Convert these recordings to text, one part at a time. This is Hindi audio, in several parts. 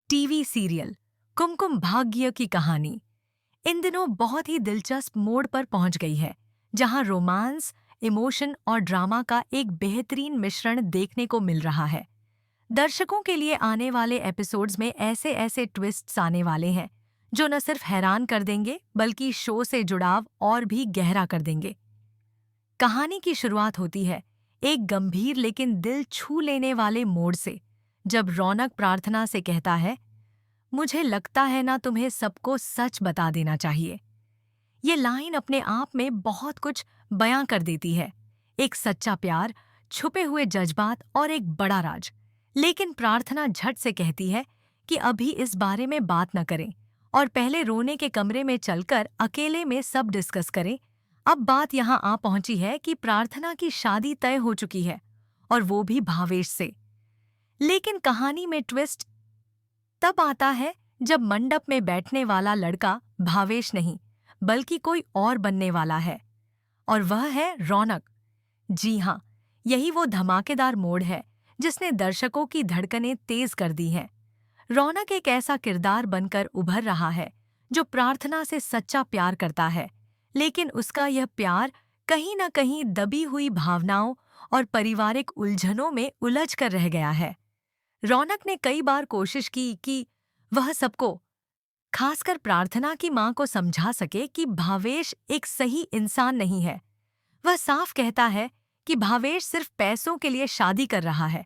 टीवी सीरियल कुमकुम भाग्य की कहानी इन दिनों बहुत ही दिलचस्प मोड़ पर पहुंच गई है, जहां रोमांस, इमोशन और ड्रामा का एक बेहतरीन मिश्रण देखने को मिल रहा है। दर्शकों के लिए आने वाले एपिसोड्स में ऐसे ऐसे ट्विस्ट्स आने वाले हैं जो न सिर्फ हैरान कर देंगे बल्कि शो से जुड़ाव और भी गहरा कर देंगे। कहानी की शुरुआत होती है एक गंभीर लेकिन दिल छू लेने वाले मोड़ से, जब रौनक प्रार्थना से कहता है, मुझे लगता है ना तुम्हें सबको सच बता देना चाहिए। ये लाइन अपने आप में बहुत कुछ बयां कर देती है। एक सच्चा प्यार, छुपे हुए जज्बात और एक बड़ा राज। लेकिन प्रार्थना झट से कहती है कि अभी इस बारे में बात न करें और पहले रोने के कमरे में चलकर अकेले में सब डिस्कस करें। अब बात यहाँ आ पहुंची है कि प्रार्थना की शादी तय हो चुकी है, और वो भी भावेश से। लेकिन कहानी में ट्विस्ट तब आता है जब मंडप में बैठने वाला लड़का भावेश नहीं बल्कि कोई और बनने वाला है, और वह है रौनक। जी हाँ, यही वो धमाकेदार मोड़ है जिसने दर्शकों की धड़कनें तेज कर दी हैं। रौनक एक ऐसा किरदार बनकर उभर रहा है जो प्रार्थना से सच्चा प्यार करता है, लेकिन उसका यह प्यार कहीं न कहीं दबी हुई भावनाओं और पारिवारिक उलझनों में उलझ कर रह गया है। रौनक ने कई बार कोशिश की कि वह सबको, खासकर प्रार्थना की मां को समझा सके कि भावेश एक सही इंसान नहीं है। वह साफ कहता है कि भावेश सिर्फ पैसों के लिए शादी कर रहा है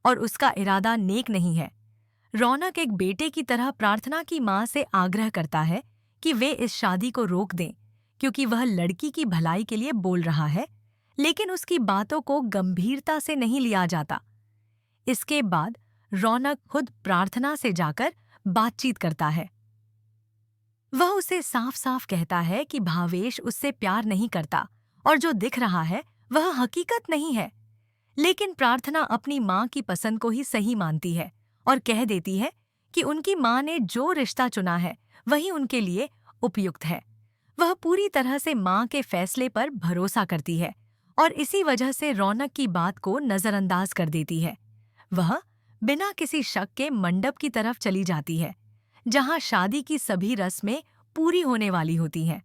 और उसका इरादा नेक नहीं है। रौनक एक बेटे की तरह प्रार्थना की मां से आग्रह करता है कि वे इस शादी को रोक दें, क्योंकि वह लड़की की भलाई के लिए बोल रहा है, लेकिन उसकी बातों को गंभीरता से नहीं लिया जाता। इसके बाद रौनक खुद प्रार्थना से जाकर बातचीत करता है। वह उसे साफ साफ कहता है कि भावेश उससे प्यार नहीं करता और जो दिख रहा है वह हकीकत नहीं है। लेकिन प्रार्थना अपनी मां की पसंद को ही सही मानती है और कह देती है कि उनकी मां ने जो रिश्ता चुना है वही उनके लिए उपयुक्त है। वह पूरी तरह से मां के फैसले पर भरोसा करती है और इसी वजह से रौनक की बात को नजरअंदाज कर देती है। वह बिना किसी शक के मंडप की तरफ चली जाती है, जहां शादी की सभी रस्में पूरी होने वाली होती हैं।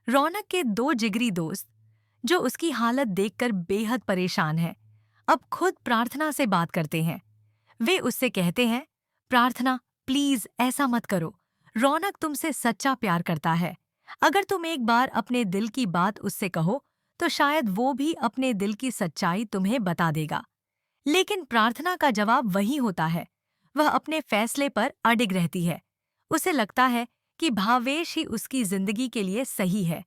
रौनक के दो जिगरी दोस्त, जो उसकी हालत देखकर बेहद परेशान हैं, अब खुद प्रार्थना से बात करते हैं। वे उससे कहते हैं, प्रार्थना प्लीज ऐसा मत करो, रौनक तुमसे सच्चा प्यार करता है। अगर तुम एक बार अपने दिल की बात उससे कहो तो शायद वो भी अपने दिल की सच्चाई तुम्हें बता देगा। लेकिन प्रार्थना का जवाब वही होता है। वह अपने फैसले पर अडिग रहती है। उसे लगता है कि भावेश ही उसकी जिंदगी के लिए सही है,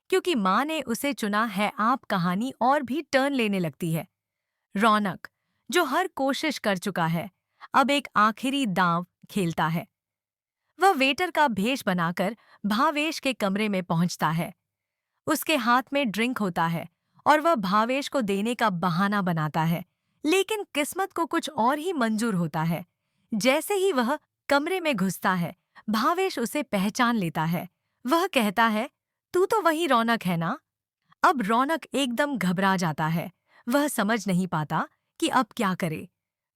क्योंकि मां ने उसे चुना है। आप कहानी और भी टर्न लेने लगती है। रौनक, जो हर कोशिश कर चुका है, अब एक आखिरी दांव खेलता है। वह वेटर का भेष बनाकर भावेश के कमरे में पहुंचता है। उसके हाथ में ड्रिंक होता है और वह भावेश को देने का बहाना बनाता है, लेकिन किस्मत को कुछ और ही मंजूर होता है। जैसे ही वह कमरे में घुसता है, भावेश उसे पहचान लेता है। वह कहता है, तू तो वही रौनक है ना? अब रौनक एकदम घबरा जाता है। वह समझ नहीं पाता कि अब क्या करे।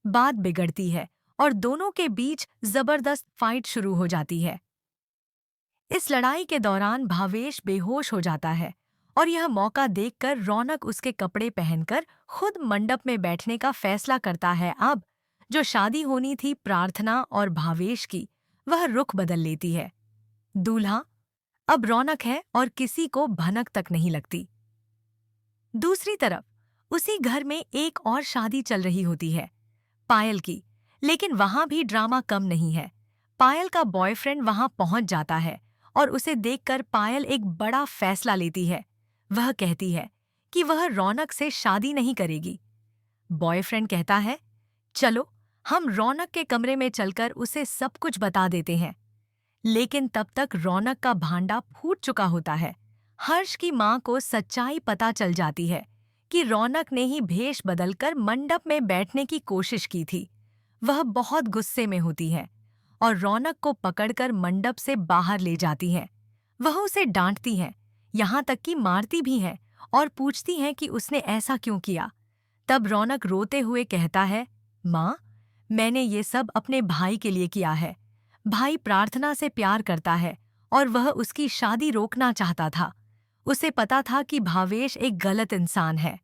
बात बिगड़ती है और दोनों के बीच जबरदस्त फाइट शुरू हो जाती है। इस लड़ाई के दौरान भावेश बेहोश हो जाता है और यह मौका देखकर रौनक उसके कपड़े पहनकर खुद मंडप में बैठने का फैसला करता है। अब जो शादी होनी थी प्रार्थना और भावेश की, वह रुख बदल लेती है। दूल्हा अब रौनक है और किसी को भनक तक नहीं लगती। दूसरी तरफ उसी घर में एक और शादी चल रही होती है, पायल की। लेकिन वहां भी ड्रामा कम नहीं है। पायल का बॉयफ्रेंड वहां पहुंच जाता है और उसे देखकर पायल एक बड़ा फैसला लेती है। वह कहती है कि वह रौनक से शादी नहीं करेगी। बॉयफ्रेंड कहता है, चलो हम रौनक के कमरे में चलकर उसे सब कुछ बता देते हैं। लेकिन तब तक रौनक का भांडा फूट चुका होता है। हर्ष की मां को सच्चाई पता चल जाती है कि रौनक ने ही भेष बदलकर मंडप में बैठने की कोशिश की थी। वह बहुत गुस्से में होती है और रौनक को पकड़कर मंडप से बाहर ले जाती है। वह उसे डांटती है, यहाँ तक कि मारती भी है और पूछती है कि उसने ऐसा क्यों किया। तब रौनक रोते हुए कहता है, माँ, मैंने ये सब अपने भाई के लिए किया है। भाई प्रार्थना से प्यार करता है और वह उसकी शादी रोकना चाहता था। उसे पता था कि भावेश एक गलत इंसान है।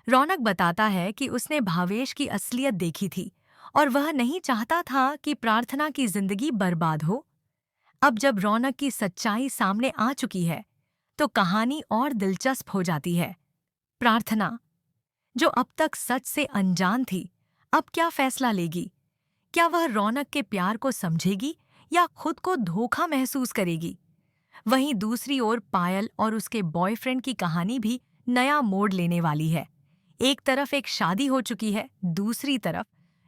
रौनक बताता है कि उसने भावेश की असलियत देखी थी और वह नहीं चाहता था कि प्रार्थना की जिंदगी बर्बाद हो। अब जब रौनक की सच्चाई सामने आ चुकी है, तो कहानी और दिलचस्प हो जाती है। प्रार्थना, जो अब तक सच से अनजान थी, अब क्या फैसला लेगी? क्या वह रौनक के प्यार को समझेगी या खुद को धोखा महसूस करेगी? वहीं दूसरी ओर पायल और उसके बॉयफ्रेंड की कहानी भी नया मोड़ लेने वाली है। एक तरफ एक शादी हो चुकी है, दूसरी तरफ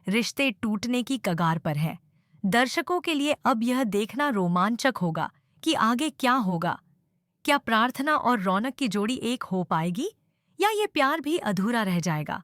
रिश्ते टूटने की कगार पर है। दर्शकों के लिए अब यह देखना रोमांचक होगा कि आगे क्या होगा। क्या प्रार्थना और रौनक की जोड़ी एक हो पाएगी या ये प्यार भी अधूरा रह जाएगा?